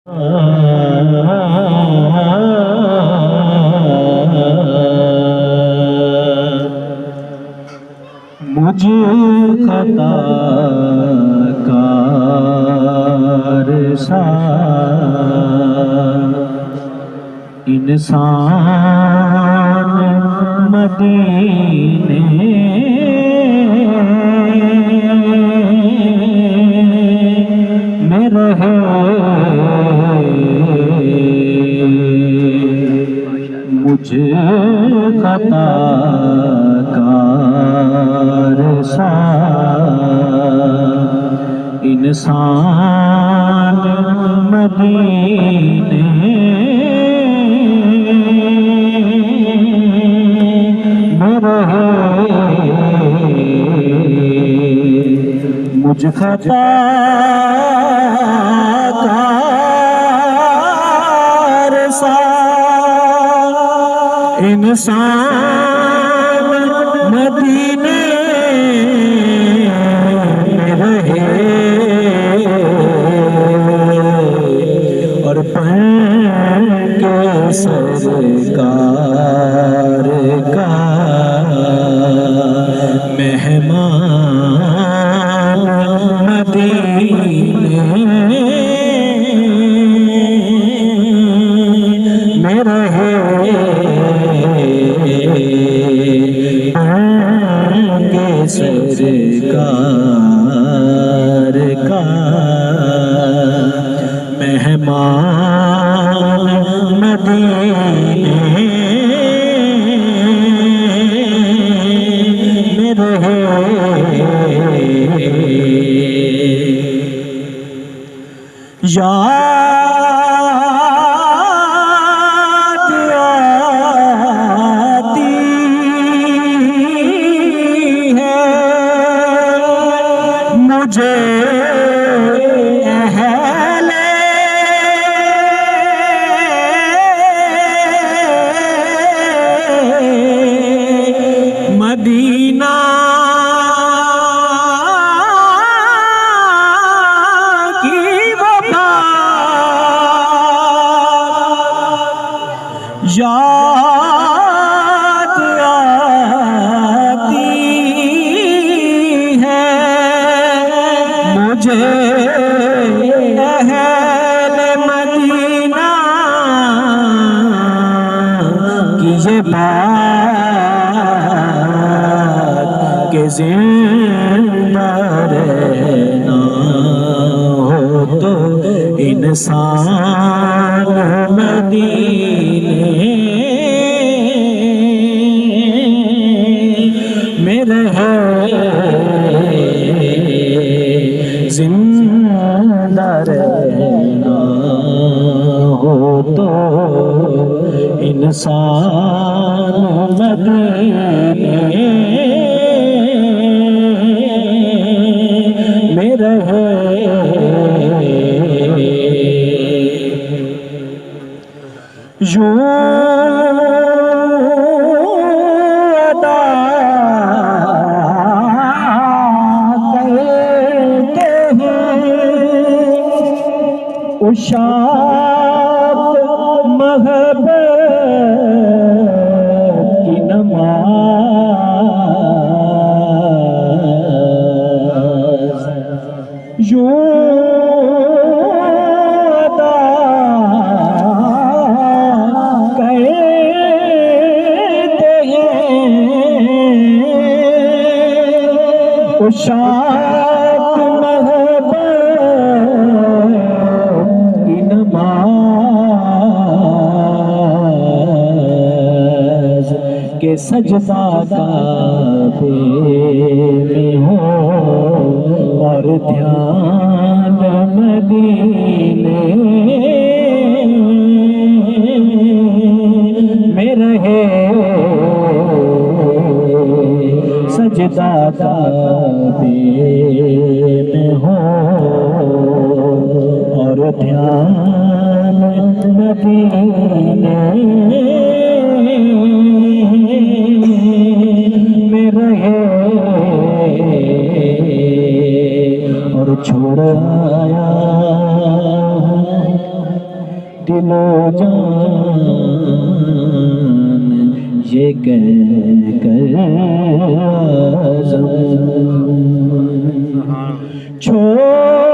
मुझे खताकार सा इंसान मदीने में रहे, मुझे खताकार सा इंसान मदीने में रहे, मुझ खताकार सा इंसान मदीने में रहे और के सरकार का मेहमान मदीने में रहे, सरकार का मेहमान मदीने में रहे, याद आती मुझे अहले मदीना की वफा, याद आती है मुझे अहले मदीना की ये बात के ज़िंदा रहना हो तो इंसान मदीने में रहे, जिंदा रहना हो तो इंसान मदीने में रहे, यूं अदा करते हैं उशात महबत की नमाज, यूं अदा करते हैं उशात महबत की नमाज के सजदा काबे में हो और ध्यान मदीने में रहे, सजदा काबे में हो और ध्यान मदीने में रहे, और छोड़ आया दिलो जान ये कह कर आज़म छोड़